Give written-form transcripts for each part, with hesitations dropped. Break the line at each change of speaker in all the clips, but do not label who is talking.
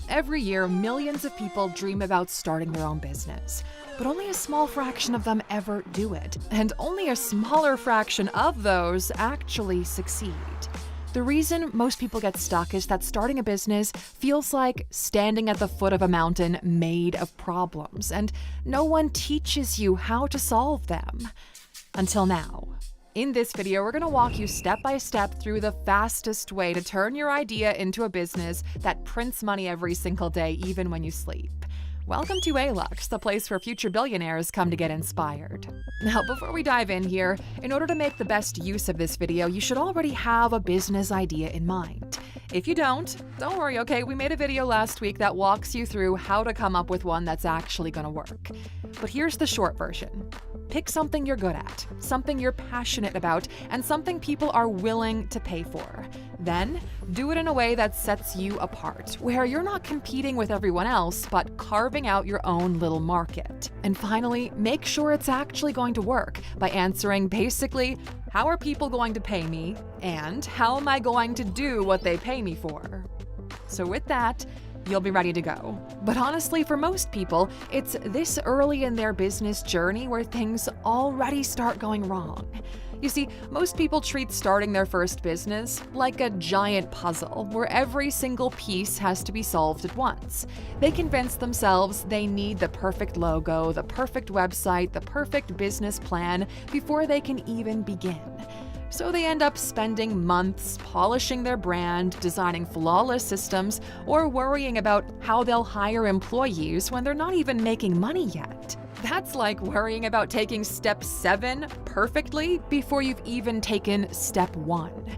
Every year, millions of people dream about starting their own business, but only a small fraction of them ever do it, and only a smaller fraction of those actually succeed. The reason most people get stuck is that starting a business feels like standing at the foot of a mountain made of problems, and no one teaches you how to solve them. Until now. In this video, we're going to walk you step by step through the fastest way to turn your idea into a business that prints money every single day, even when you sleep. Welcome to ALUX, the place where future billionaires come to get inspired. Now, before we dive in here, in order to make the best use of this video, you should already have a business idea in mind. If you don't worry, okay? We made a video last week that walks you through how to come up with one that's actually going to work. But here's the short version. Pick something you're good at, something you're passionate about, and something people are willing to pay for. Then, do it in a way that sets you apart, where you're not competing with everyone else, but carving out your own little market. And finally, make sure it's actually going to work by answering basically, how are people going to pay me? And how am I going to do what they pay me for? So with that, you'll be ready to go. But honestly, for most people, it's this early in their business journey where things already start going wrong. You see, most people treat starting their first business like a giant puzzle where every single piece has to be solved at once. They convince themselves they need the perfect logo, the perfect website, the perfect business plan before they can even begin. So they end up spending months polishing their brand, designing flawless systems, or worrying about how they'll hire employees when they're not even making money yet. That's like worrying about taking step 7 perfectly before you've even taken step 1.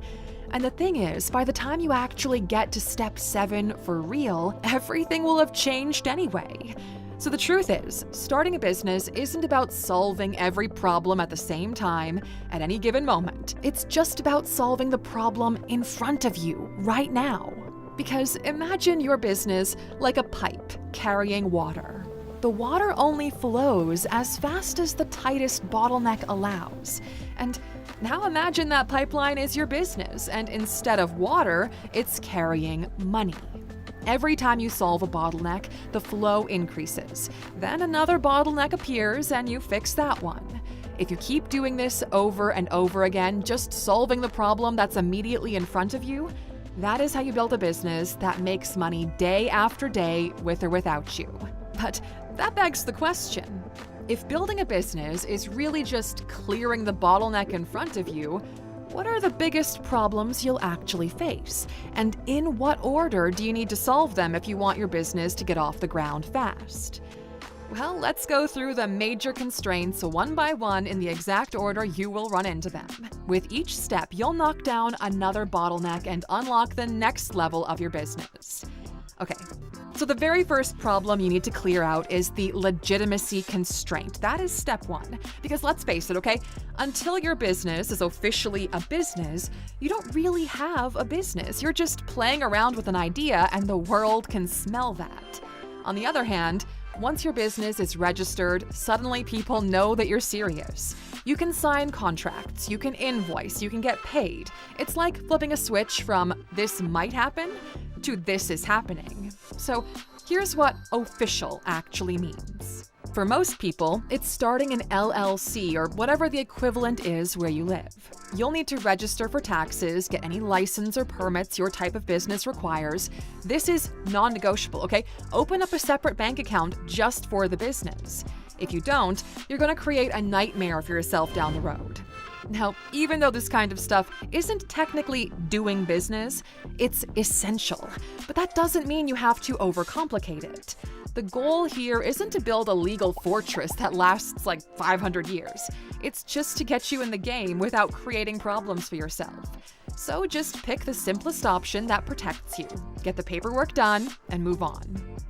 And the thing is, by the time you actually get to step 7 for real, everything will have changed anyway. So the truth is, starting a business isn't about solving every problem at the same time at any given moment. It's just about solving the problem in front of you right now. Because imagine your business like a pipe carrying water. The water only flows as fast as the tightest bottleneck allows. And now imagine that pipeline is your business, and instead of water, it's carrying money. Every time you solve a bottleneck, the flow increases. Then another bottleneck appears and you fix that one. If you keep doing this over and over again, just solving the problem that's immediately in front of you, that is how you build a business that makes money day after day with or without you. But that begs the question, if building a business is really just clearing the bottleneck in front of you, what are the biggest problems you'll actually face? And in what order do you need to solve them if you want your business to get off the ground fast? Well, let's go through the major constraints one by one in the exact order you will run into them. With each step, you'll knock down another bottleneck and unlock the next level of your business. Okay, so the very first problem you need to clear out is the legitimacy constraint. That is step 1. Because let's face it, okay? Until your business is officially a business, you don't really have a business. You're just playing around with an idea and the world can smell that. On the other hand, once your business is registered, suddenly people know that you're serious. You can sign contracts, you can invoice, you can get paid. It's like flipping a switch from this might happen to this is happening. So here's what official actually means. For most people, it's starting an LLC or whatever the equivalent is where you live. You'll need to register for taxes, get any license or permits your type of business requires. This is non-negotiable, okay? Open up a separate bank account just for the business. If you don't, you're going to create a nightmare for yourself down the road. Now, even though this kind of stuff isn't technically doing business, it's essential. But that doesn't mean you have to overcomplicate it. The goal here isn't to build a legal fortress that lasts like 500 years. It's just to get you in the game without creating problems for yourself. So just pick the simplest option that protects you, get the paperwork done, and move on.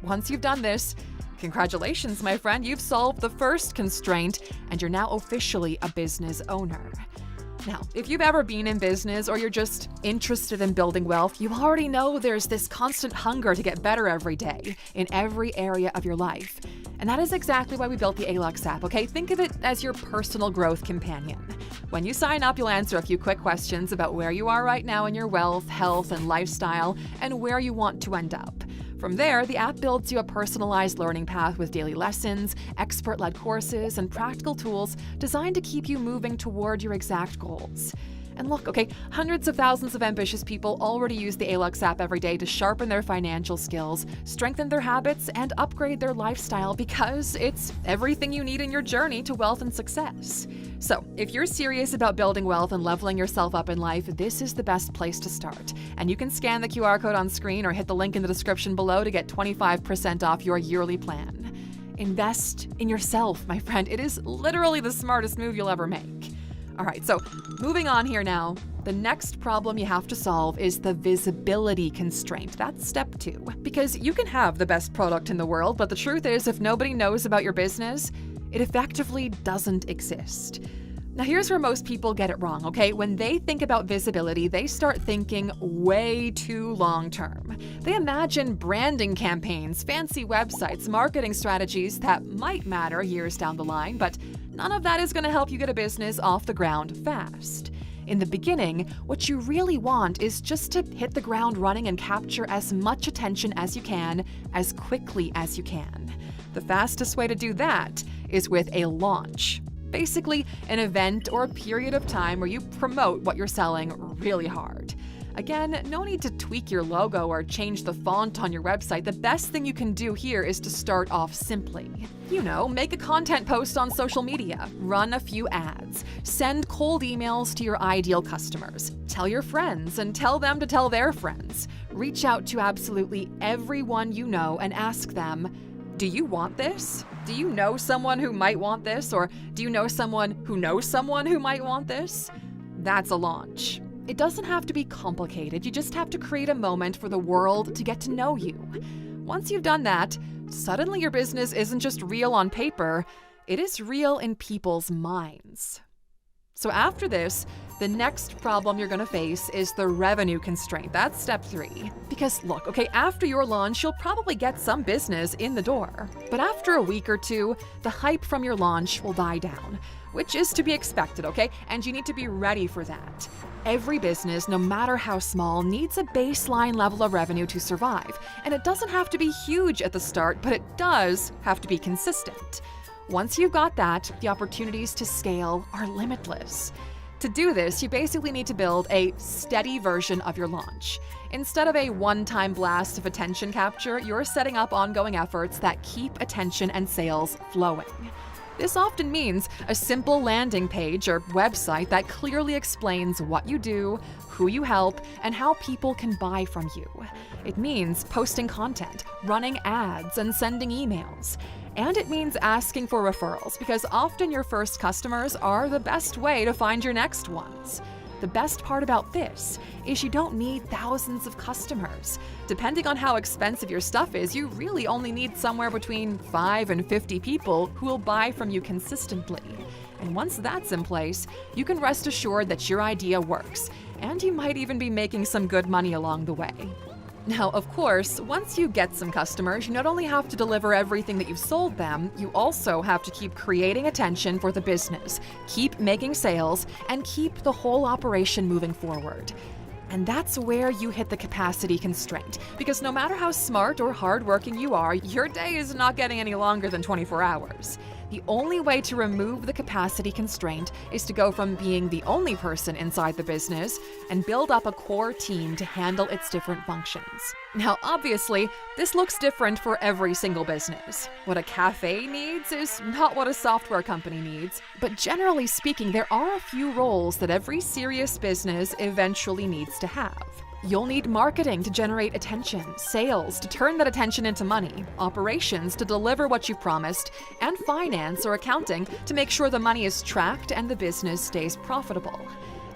Once you've done this, congratulations, my friend, you've solved the first constraint and you're now officially a business owner. Now, if you've ever been in business or you're just interested in building wealth, you already know there's this constant hunger to get better every day in every area of your life. And that is exactly why we built the ALUX app, okay? Think of it as your personal growth companion. When you sign up, you'll answer a few quick questions about where you are right now in your wealth, health, and lifestyle, and where you want to end up. From there, the app builds you a personalized learning path with daily lessons, expert-led courses, and practical tools designed to keep you moving toward your exact goals. And look, okay, hundreds of thousands of ambitious people already use the Alux app every day to sharpen their financial skills, strengthen their habits, and upgrade their lifestyle because it's everything you need in your journey to wealth and success. So, if you're serious about building wealth and leveling yourself up in life, this is the best place to start. And you can scan the QR code on screen or hit the link in the description below to get 25% off your yearly plan. Invest in yourself, my friend. It is literally the smartest move you'll ever make. All right, so moving on here now. The next problem you have to solve is the visibility constraint. That's step 2. Because you can have the best product in the world, but the truth is, if nobody knows about your business, it effectively doesn't exist. Now here's where most people get it wrong, okay? When they think about visibility, they start thinking way too long term. They imagine branding campaigns, fancy websites, marketing strategies that might matter years down the line, but none of that is going to help you get a business off the ground fast. In the beginning, what you really want is just to hit the ground running and capture as much attention as you can, as quickly as you can. The fastest way to do that is with a launch. Basically, an event or a period of time where you promote what you're selling really hard. Again, no need to tweak your logo or change the font on your website. The best thing you can do here is to start off simply. Make a content post on social media, run a few ads, send cold emails to your ideal customers, tell your friends and tell them to tell their friends. Reach out to absolutely everyone you know and ask them, do you want this? Do you know someone who might want this? Or do you know someone who knows someone who might want this? That's a launch. It doesn't have to be complicated. You just have to create a moment for the world to get to know you. Once you've done that, suddenly your business isn't just real on paper, it is real in people's minds. So after this, the next problem you're going to face is the revenue constraint. That's step 3. Because look, okay, after your launch, you'll probably get some business in the door. But after a week or two, the hype from your launch will die down, which is to be expected, okay? And you need to be ready for that. Every business, no matter how small, needs a baseline level of revenue to survive. And it doesn't have to be huge at the start, but it does have to be consistent. Once you've got that, the opportunities to scale are limitless. To do this, you basically need to build a steady version of your launch. Instead of a one-time blast of attention capture, you're setting up ongoing efforts that keep attention and sales flowing. This often means a simple landing page or website that clearly explains what you do, who you help, and how people can buy from you. It means posting content, running ads, and sending emails. And it means asking for referrals, because often your first customers are the best way to find your next ones. The best part about this is you don't need thousands of customers. Depending on how expensive your stuff is, you really only need somewhere between 5 and 50 people who will buy from you consistently. And once that's in place, you can rest assured that your idea works, and you might even be making some good money along the way. Now, of course, once you get some customers, you not only have to deliver everything that you've sold them, you also have to keep creating attention for the business, keep making sales, and keep the whole operation moving forward. And that's where you hit the capacity constraint, because no matter how smart or hardworking you are, your day is not getting any longer than 24 hours. The only way to remove the capacity constraint is to go from being the only person inside the business and build up a core team to handle its different functions. Now, obviously, this looks different for every single business. What a cafe needs is not what a software company needs, but generally speaking, there are a few roles that every serious business eventually needs to have. You'll need marketing to generate attention, sales to turn that attention into money, operations to deliver what you've promised, and finance or accounting to make sure the money is tracked and the business stays profitable.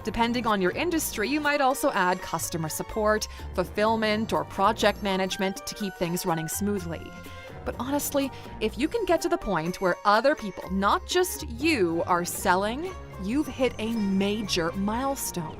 Depending on your industry, you might also add customer support, fulfillment, or project management to keep things running smoothly. But honestly, if you can get to the point where other people, not just you, are selling, you've hit a major milestone.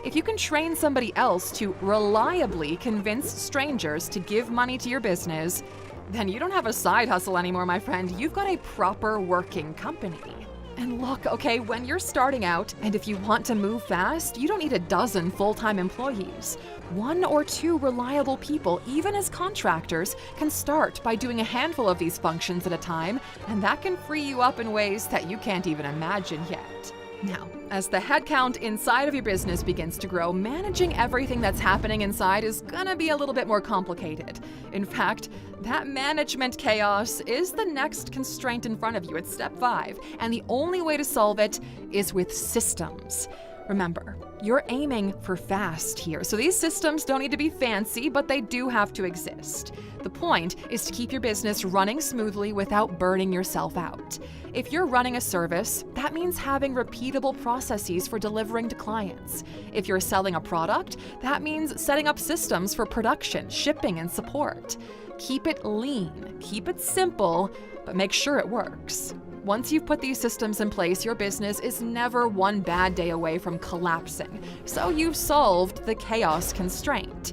If you can train somebody else to reliably convince strangers to give money to your business, then you don't have a side hustle anymore, my friend. You've got a proper working company. And look, okay, when you're starting out, and if you want to move fast, you don't need a dozen full-time employees. 1 or 2 reliable people, even as contractors, can start by doing a handful of these functions at a time, and that can free you up in ways that you can't even imagine yet. Now, as the headcount inside of your business begins to grow, managing everything that's happening inside is gonna be a little bit more complicated. In fact, that management chaos is the next constraint in front of you. It's step 5, and the only way to solve it is with systems. Remember, you're aiming for fast here, so these systems don't need to be fancy, but they do have to exist. The point is to keep your business running smoothly without burning yourself out. If you're running a service, that means having repeatable processes for delivering to clients. If you're selling a product, that means setting up systems for production, shipping, and support. Keep it lean, keep it simple, but make sure it works. Once you've put these systems in place, your business is never one bad day away from collapsing, so you've solved the chaos constraint.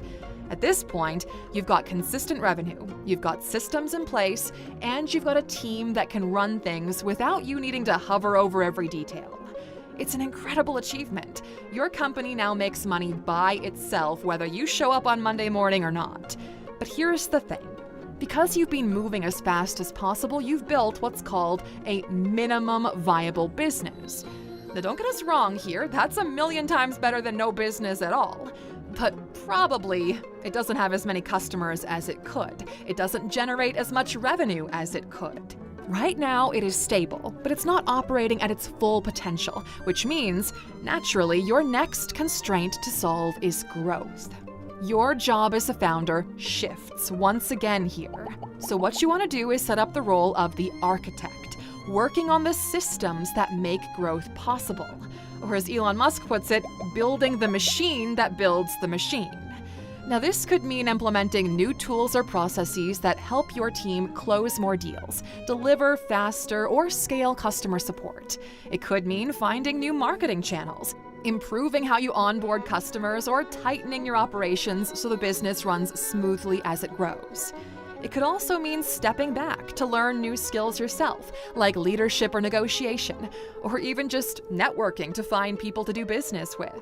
At this point, you've got consistent revenue, you've got systems in place, and you've got a team that can run things without you needing to hover over every detail. It's an incredible achievement. Your company now makes money by itself, whether you show up on Monday morning or not. But here's the thing. Because you've been moving as fast as possible, you've built what's called a minimum viable business. Now don't get us wrong here, that's a million times better than no business at all. But probably it doesn't have as many customers as it could. It doesn't generate as much revenue as it could. Right now it is stable, but it's not operating at its full potential, which means, naturally, your next constraint to solve is growth. Your job as a founder shifts once again here. So what you want to do is set up the role of the architect, working on the systems that make growth possible. Or as Elon Musk puts it, building the machine that builds the machine. Now this could mean implementing new tools or processes that help your team close more deals, deliver faster, or scale customer support. It could mean finding new marketing channels, improving how you onboard customers, or tightening your operations so the business runs smoothly as it grows. It could also mean stepping back to learn new skills yourself, like leadership or negotiation, or even just networking to find people to do business with.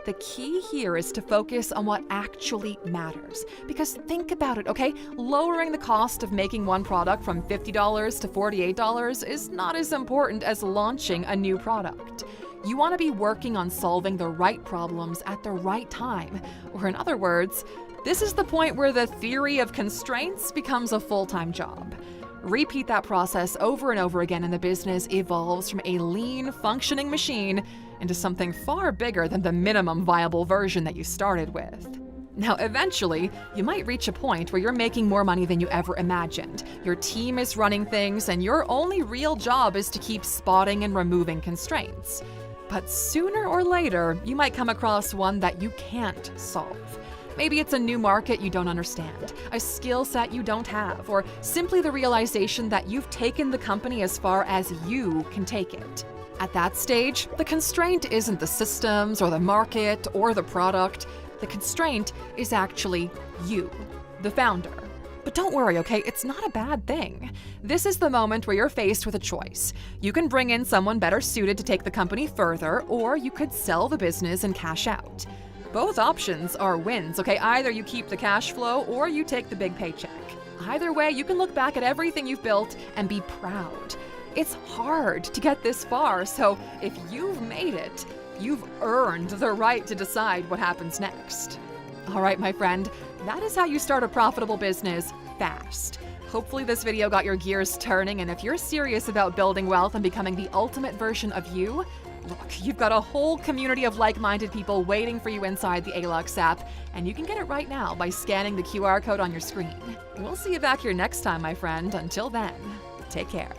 The key here is to focus on what actually matters. Because think about it, okay? Lowering the cost of making one product from $50 to $48 is not as important as launching a new product. You want to be working on solving the right problems at the right time. Or in other words, this is the point where the theory of constraints becomes a full-time job. Repeat that process over and over again, and the business evolves from a lean, functioning machine into something far bigger than the minimum viable version that you started with. Now, eventually, you might reach a point where you're making more money than you ever imagined. Your team is running things, and your only real job is to keep spotting and removing constraints. But sooner or later, you might come across one that you can't solve. Maybe it's a new market you don't understand, a skill set you don't have, or simply the realization that you've taken the company as far as you can take it. At that stage, the constraint isn't the systems or the market or the product. The constraint is actually you, the founder. But don't worry, okay? It's not a bad thing. This is the moment where you're faced with a choice. You can bring in someone better suited to take the company further, or you could sell the business and cash out. Both options are wins, okay? Either you keep the cash flow or you take the big paycheck. Either way, you can look back at everything you've built and be proud. It's hard to get this far, so if you've made it, you've earned the right to decide what happens next. All right, my friend, that is how you start a profitable business fast. Hopefully this video got your gears turning, and if you're serious about building wealth and becoming the ultimate version of you, look, you've got a whole community of like-minded people waiting for you inside the ALUX app, and you can get it right now by scanning the QR code on your screen. We'll see you back here next time, my friend. Until then, take care.